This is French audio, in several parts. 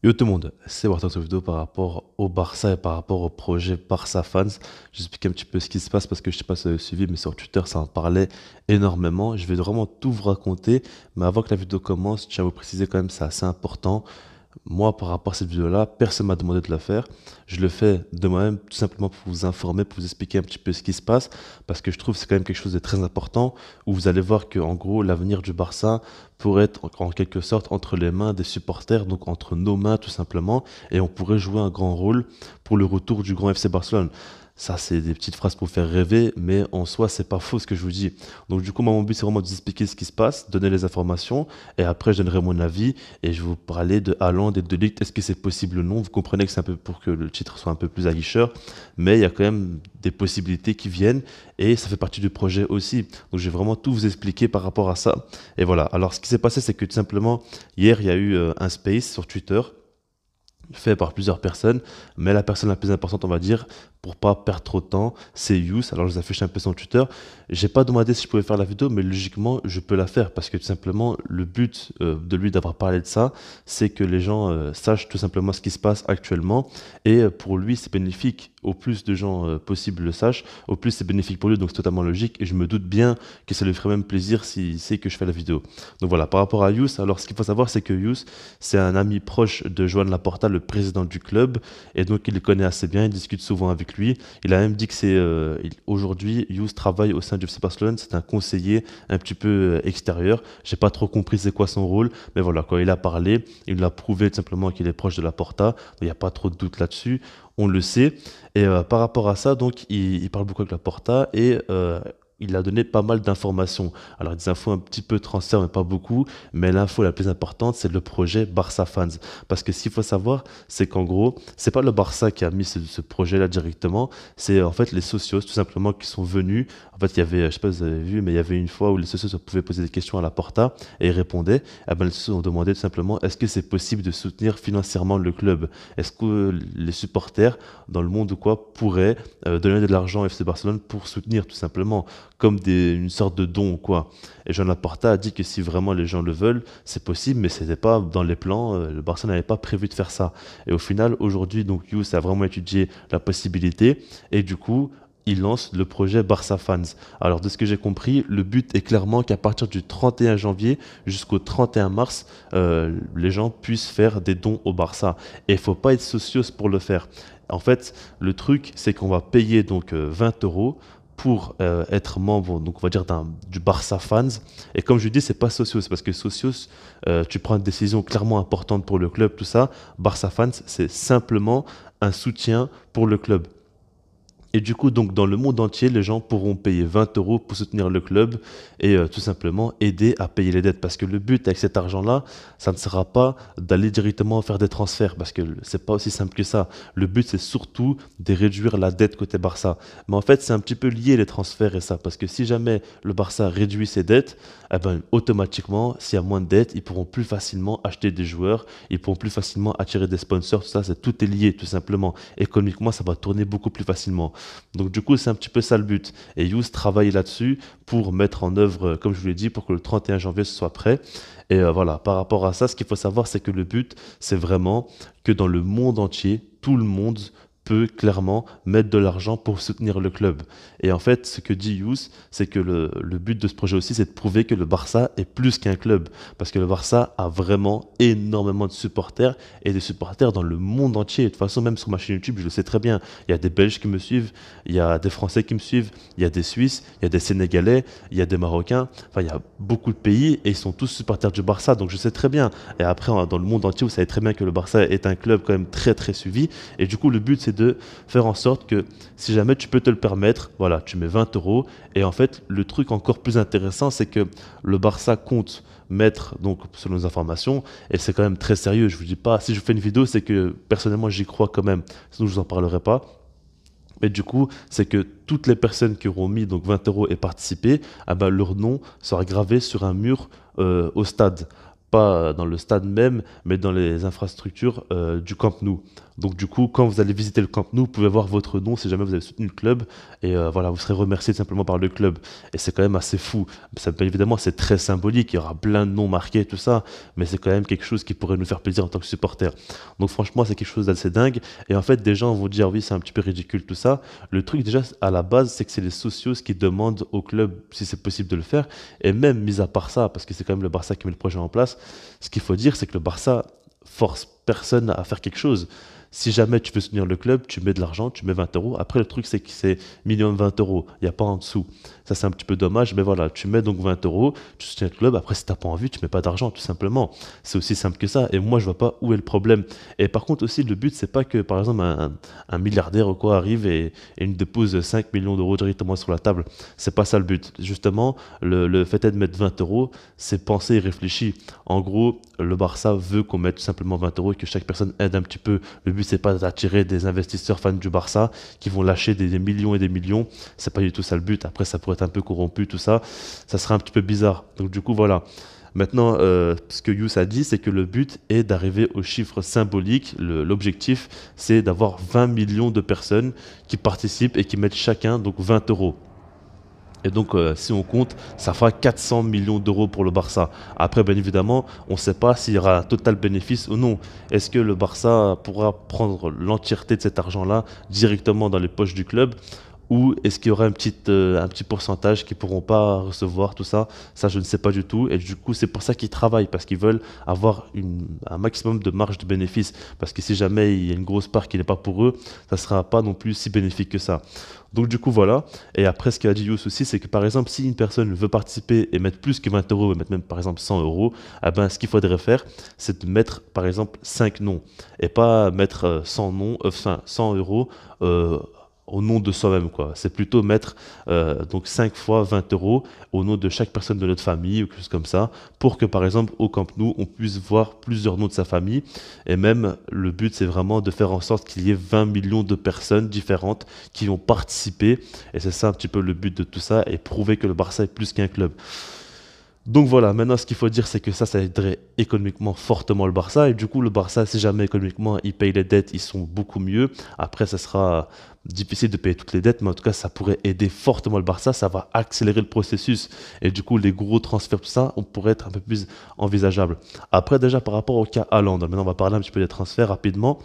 Yo tout le monde, c'est Warton sur vidéo par rapport au Barça et par rapport au projet Barça Fans. J'explique un petit peu ce qui se passe parce que je sais pas si vous avez suivi, mais sur Twitter ça en parlait énormément. Je vais vraiment tout vous raconter, mais avant que la vidéo commence, je tiens à vous préciser quand même, c'est assez important. Moi, par rapport à cette vidéo-là, personne m'a demandé de la faire. Je le fais de moi-même, tout simplement pour vous informer, pour vous expliquer un petit peu ce qui se passe, parce que je trouve que c'est quand même quelque chose de très important, où vous allez voir que, en gros, l'avenir du Barça pourrait être en quelque sorte entre les mains des supporters, donc entre nos mains tout simplement, et on pourrait jouer un grand rôle pour le retour du grand FC Barcelone. Ça, c'est des petites phrases pour faire rêver, mais en soi, c'est pas faux ce que je vous dis. Donc, du coup, moi, mon but, c'est vraiment de vous expliquer ce qui se passe, donner les informations, et après, je donnerai mon avis, et je vais vous parler de Haaland et de Ligt. Est-ce que c'est possible ou non? Vous comprenez que c'est un peu pour que le titre soit un peu plus aguicheur, mais il y a quand même des possibilités qui viennent, et ça fait partie du projet aussi. Donc, je vais vraiment tout vous expliquer par rapport à ça. Et voilà. Alors, ce qui s'est passé, c'est que tout simplement, hier, il y a eu un space sur Twitter fait par plusieurs personnes, mais la personne la plus importante, on va dire, pour pas perdre trop de temps, c'est Yous. Alors je vous affiche un peu son Twitter. J'ai pas demandé si je pouvais faire la vidéo, mais logiquement, je peux la faire parce que tout simplement, le but de lui d'avoir parlé de ça, c'est que les gens sachent tout simplement ce qui se passe actuellement. Et pour lui, c'est bénéfique. Au plus de gens possible le sachent, au plus c'est bénéfique pour lui, donc c'est totalement logique. Et je me doute bien que ça lui ferait même plaisir s'il sait que je fais la vidéo. Donc voilà, par rapport à Yous, alors ce qu'il faut savoir, c'est que Yous, c'est un ami proche de Joan Laporta, le président du club, et donc il le connaît assez bien, il discute souvent avec lui. Il a même dit que aujourd'hui, Yous travaille au sein du FC Barcelone, c'est un conseiller un petit peu extérieur. J'ai pas trop compris c'est quoi son rôle, mais voilà, quand il a parlé, il nous a prouvé tout simplement qu'il est proche de Laporta, il n'y a pas trop de doute là-dessus, on le sait. Et par rapport à ça, donc il parle beaucoup avec Laporta et il a donné pas mal d'informations. Alors des infos un petit peu transfert, mais pas beaucoup. Mais l'info la plus importante, c'est le projet Barça Fans. Parce que ce qu'il faut savoir, c'est qu'en gros, c'est pas le Barça qui a mis ce projet-là directement, c'est en fait les socios tout simplement qui sont venus. En fait, il y avait, je sais pas si vous avez vu, mais il y avait une fois où les socios pouvaient poser des questions à la Porta et ils répondaient. Et ben, les socios ont demandé tout simplement est-ce que c'est possible de soutenir financièrement le club? Est-ce que les supporters dans le monde ou quoi pourraient donner de l'argent au FC Barcelone pour soutenir tout simplement comme une sorte de don quoi. Et Jean Laporta a dit que si vraiment les gens le veulent, c'est possible, mais c'était pas dans les plans. Le Barça n'avait pas prévu de faire ça. Et au final, aujourd'hui, donc Youss a vraiment étudié la possibilité et du coup, il lance le projet Barça Fans. Alors, de ce que j'ai compris, le but est clairement qu'à partir du 31 janvier jusqu'au 31 mars, les gens puissent faire des dons au Barça. Et il faut pas être socios pour le faire. En fait, le truc, c'est qu'on va payer donc 20 euros pour être membre, donc on va dire du Barça Fans. Et comme je dis, c'est pas Socios, parce que Socios, tu prends une décision clairement importante pour le club, tout ça. Barça Fans, c'est simplement un soutien pour le club. Et du coup, donc dans le monde entier, les gens pourront payer 20 euros pour soutenir le club et tout simplement aider à payer les dettes. Parce que le but avec cet argent-là, ça ne sera pas d'aller directement faire des transferts, parce que c'est pas aussi simple que ça. Le but, c'est surtout de réduire la dette côté Barça. Mais en fait, c'est un petit peu lié les transferts et ça, parce que si jamais le Barça réduit ses dettes, eh ben, automatiquement, s'il y a moins de dettes, ils pourront plus facilement acheter des joueurs, ils pourront plus facilement attirer des sponsors, tout ça, tout est lié, tout simplement. Économiquement, ça va tourner beaucoup plus facilement. Donc du coup, c'est un petit peu ça le but. Et Youth travaille là-dessus pour mettre en œuvre, comme je vous l'ai dit, pour que le 31 janvier ce soit prêt. Et voilà, par rapport à ça, ce qu'il faut savoir, c'est que le but, c'est vraiment que dans le monde entier, tout le monde peut clairement mettre de l'argent pour soutenir le club. Et en fait, ce que dit Youth, c'est que le but de ce projet aussi, c'est de prouver que le Barça est plus qu'un club. Parce que le Barça a vraiment énormément de supporters et des supporters dans le monde entier. De toute façon, même sur ma chaîne YouTube, je le sais très bien. Il y a des Belges qui me suivent, il y a des Français qui me suivent, il y a des Suisses, il y a des Sénégalais, il y a des Marocains. Enfin, il y a beaucoup de pays et ils sont tous supporters du Barça. Donc je sais très bien. Et après, dans le monde entier, vous savez très bien que le Barça est un club quand même très très suivi. Et du coup, le but, c'est de faire en sorte que si jamais tu peux te le permettre, voilà, tu mets 20 euros. Et en fait, le truc encore plus intéressant, c'est que le Barça compte mettre, donc selon nos informations, et c'est quand même très sérieux, je vous dis pas, si je fais une vidéo, c'est que personnellement j'y crois quand même, sinon je vous en parlerai pas. Mais du coup, c'est que toutes les personnes qui auront mis donc 20 euros et participé, ah ben, leur nom sera gravé sur un mur au stade. pas dans le stade même, mais dans les infrastructures du Camp Nou. Donc du coup, quand vous allez visiter le Camp Nou, vous pouvez voir votre nom si jamais vous avez soutenu le club, et voilà, vous serez remercié simplement par le club. Et c'est quand même assez fou. Ça, bien évidemment, c'est très symbolique, il y aura plein de noms marqués, tout ça, mais c'est quand même quelque chose qui pourrait nous faire plaisir en tant que supporter. Donc franchement, c'est quelque chose d'assez dingue. Et en fait, des gens vont dire oui, c'est un petit peu ridicule tout ça. Le truc déjà à la base, c'est que c'est les socios qui demandent au club si c'est possible de le faire. Et même mis à part ça, parce que c'est quand même le Barça qui met le projet en place, ce qu'il faut dire, c'est que le Barça force personne à faire quelque chose. Si jamais tu veux soutenir le club, tu mets de l'argent, tu mets 20 euros. Après, le truc, c'est que c'est minimum 20 euros. Il n'y a pas en dessous. Ça, c'est un petit peu dommage, mais voilà, tu mets donc 20 euros, tu soutiens le club. Après, si tu n'as pas envie, tu mets pas d'argent, tout simplement. C'est aussi simple que ça. Et moi, je vois pas où est le problème. Et par contre, aussi, le but, c'est pas que, par exemple, un milliardaire ou quoi arrive et nous dépose 5 millions d'euros directement sur la table. C'est pas ça le but. Justement, le fait est de mettre 20 euros, c'est pensé et réfléchi. En gros, le Barça veut qu'on mette simplement 20 euros et que chaque personne aide un petit peu. Le but, c'est pas d'attirer des investisseurs fans du Barça qui vont lâcher des millions et des millions. C'est pas du tout ça le but. Après, ça pourrait être un peu corrompu, tout ça. Ça serait un petit peu bizarre. Donc, du coup, voilà. Maintenant, ce que Yous a dit, c'est que le but est d'arriver au chiffre symbolique. L'objectif, c'est d'avoir 20 millions de personnes qui participent et qui mettent chacun donc 20 euros. Et donc, si on compte, ça fera 400 millions d'euros pour le Barça. Après, bien évidemment, on ne sait pas s'il y aura un total bénéfice ou non. Est-ce que le Barça pourra prendre l'entièreté de cet argent-là directement dans les poches du club? Ou est-ce qu'il y aura un petit pourcentage qu'ils ne pourront pas recevoir, tout ça? Ça, je ne sais pas du tout. Et du coup, c'est pour ça qu'ils travaillent, parce qu'ils veulent avoir un maximum de marge de bénéfice. Parce que si jamais il y a une grosse part qui n'est pas pour eux, ça ne sera pas non plus si bénéfique que ça. Donc du coup, voilà. Et après, ce qu'a dit Yous aussi, c'est que par exemple, si une personne veut participer et mettre plus que 20 euros, et mettre même par exemple 100 euros, eh ben, ce qu'il faudrait faire, c'est de mettre par exemple 5 noms. Et pas mettre 100 noms, enfin 100 euros. Au nom de soi-même, quoi. C'est plutôt mettre donc 5 fois 20 euros au nom de chaque personne de notre famille ou quelque chose comme ça, pour que par exemple au Camp Nou, on puisse voir plusieurs noms de sa famille. Et même le but, c'est vraiment de faire en sorte qu'il y ait 20 millions de personnes différentes qui vont participer. Et c'est ça un petit peu le but de tout ça, et prouver que le Barça est plus qu'un club. Donc voilà, maintenant ce qu'il faut dire, c'est que ça aiderait économiquement fortement le Barça. Et du coup, le Barça, si jamais économiquement il paye les dettes, ils sont beaucoup mieux. Après, ça sera difficile de payer toutes les dettes, mais en tout cas, ça pourrait aider fortement le Barça. Ça va accélérer le processus. Et du coup, les gros transferts, tout ça, on pourrait être un peu plus envisageable. Après, déjà par rapport au cas Haaland, maintenant on va parler un petit peu des transferts rapidement.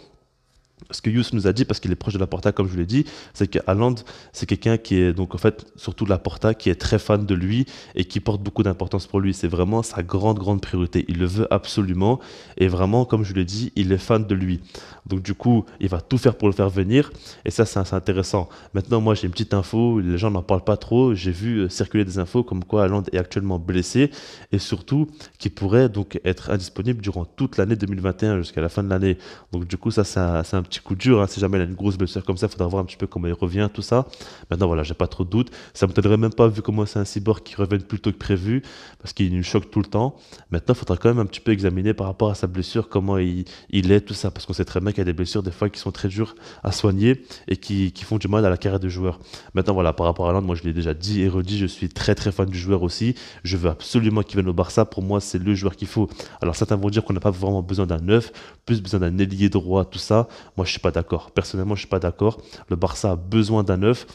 Ce que Yous nous a dit, parce qu'il est proche de la Porta, comme je vous l'ai dit, c'est que Haaland, c'est quelqu'un qui est, donc en fait, surtout de la Porta, qui est très fan de lui et qui porte beaucoup d'importance pour lui. C'est vraiment sa grande, grande priorité. Il le veut absolument. Et vraiment, comme je l'ai dit, il est fan de lui. Donc du coup, il va tout faire pour le faire venir. Et ça, c'est intéressant. Maintenant, moi, j'ai une petite info. Les gens n'en parlent pas trop. J'ai vu circuler des infos comme quoi Haaland est actuellement blessé. Et surtout, qu'il pourrait donc être indisponible durant toute l'année 2021 jusqu'à la fin de l'année. Donc du coup, ça, c'est un petit coup dur, hein. Si jamais il a une grosse blessure comme ça, il faudra voir un petit peu comment il revient, tout ça. Maintenant, voilà, j'ai pas trop de doutes. Ça me donnerait même pas, vu comment c'est un cyborg qui revienne plus tôt que prévu, parce qu'il nous choque tout le temps. Maintenant, il faudra quand même un petit peu examiner par rapport à sa blessure, comment il est, tout ça, parce qu'on sait très bien qu'il y a des blessures, des fois, qui sont très dures à soigner et qui font du mal à la carrière de joueur. Maintenant, voilà, par rapport à Haaland, moi, je l'ai déjà dit et redit, je suis très, très fan du joueur aussi. Je veux absolument qu'il vienne au Barça. Pour moi, c'est le joueur qu'il faut. Alors, certains vont dire qu'on n'a pas vraiment besoin d'un neuf, plus besoin d'un ailier droit, tout ça. Moi, je suis pas d'accord. Personnellement, je suis pas d'accord. Le Barça a besoin d'un neuf.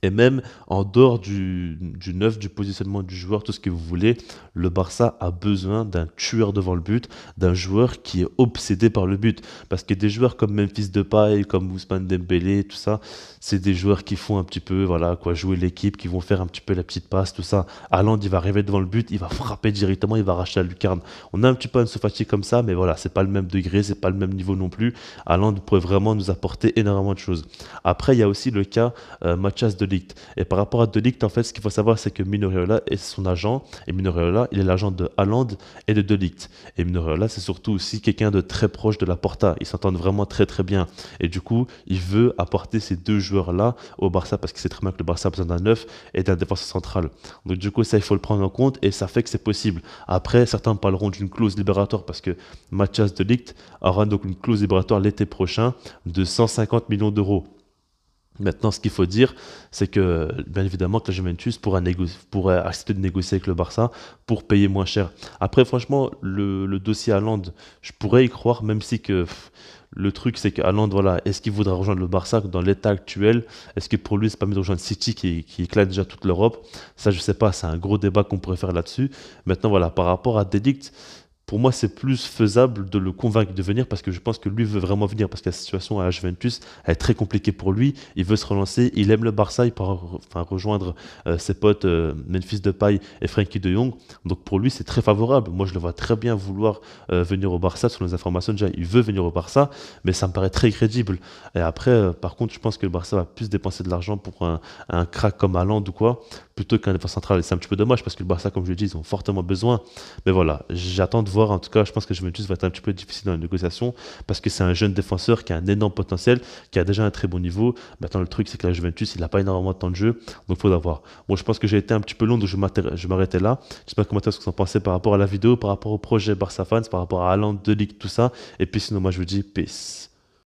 Et même en dehors du neuf, du positionnement du joueur, tout ce que vous voulez, le Barça a besoin d'un tueur devant le but, d'un joueur qui est obsédé par le but. Parce que des joueurs comme Memphis Depay, comme Ousmane Dembélé, tout ça, c'est des joueurs qui font un petit peu, voilà, quoi, jouer l'équipe, qui vont faire un petit peu la petite passe, tout ça. Haaland, il va arriver devant le but, il va frapper directement, il va arracher la lucarne. On a un petit peu Ansu Fati comme ça, mais voilà, c'est pas le même degré, c'est pas le même niveau non plus. Haaland pourrait vraiment nous apporter énormément de choses. Après, il y a aussi le cas Mathias de Ligt. Et par rapport à de Ligt, en fait, ce qu'il faut savoir, c'est que Mino Raiola est son agent. Et Mino Raiola, il est l'agent de Haaland et de Ligt. Et Mino Raiola, c'est surtout aussi quelqu'un de très proche de la Porta. Ils s'entendent vraiment très très bien. Et du coup, il veut apporter ces deux joueurs-là au Barça parce qu'il sait très bien que le Barça a besoin d'un neuf et d'un défenseur central. Donc du coup, ça, il faut le prendre en compte et ça fait que c'est possible. Après, certains parleront d'une clause libératoire parce que Mathias de Ligt aura donc une clause libératoire l'été prochain de 150 millions d'euros. Maintenant, ce qu'il faut dire, c'est que, bien évidemment, que la Juventus pourrait accepter de négocier avec le Barça pour payer moins cher. Après, franchement, le dossier Haaland, je pourrais y croire, même si le truc, c'est que Haaland, voilà, est-ce qu'il voudra rejoindre le Barça dans l'état actuel? Est-ce que pour lui, c'est pas mieux de rejoindre City qui éclate déjà toute l'Europe? Ça, je sais pas, c'est un gros débat qu'on pourrait faire là-dessus. Maintenant, voilà, par rapport à De Ligt, pour moi, c'est plus faisable de le convaincre de venir parce que je pense que lui veut vraiment venir parce que la situation à la Juventus elle est très compliquée pour lui. Il veut se relancer, il aime le Barça, il pourra enfin, rejoindre ses potes Memphis Depay et Frenkie de Jong. Donc pour lui, c'est très favorable. Moi, je le vois très bien vouloir venir au Barça. Selon les informations, déjà, il veut venir au Barça, mais ça me paraît très crédible. Et après, par contre, je pense que le Barça va plus dépenser de l'argent pour un crack comme Haaland ou quoi, plutôt qu'un défenseur central. Et c'est un petit peu dommage parce que le Barça, comme je l'ai dit, ils ont fortement besoin. Mais voilà, j'attends de voir. En tout cas, je pense que Juventus va être un petit peu difficile dans la négociation parce que c'est un jeune défenseur qui a un énorme potentiel, qui a déjà un très bon niveau. Maintenant, le truc, c'est que la Juventus, il n'a pas énormément de temps de jeu, donc il faudra voir. Bon, je pense que j'ai été un petit peu long, donc je m'arrêtais là. J'espère que ce que vous en pensez par rapport à la vidéo, par rapport au projet Barça Fans, par rapport à Haaland, De Ligt, tout ça. Et puis sinon, moi, je vous dis peace.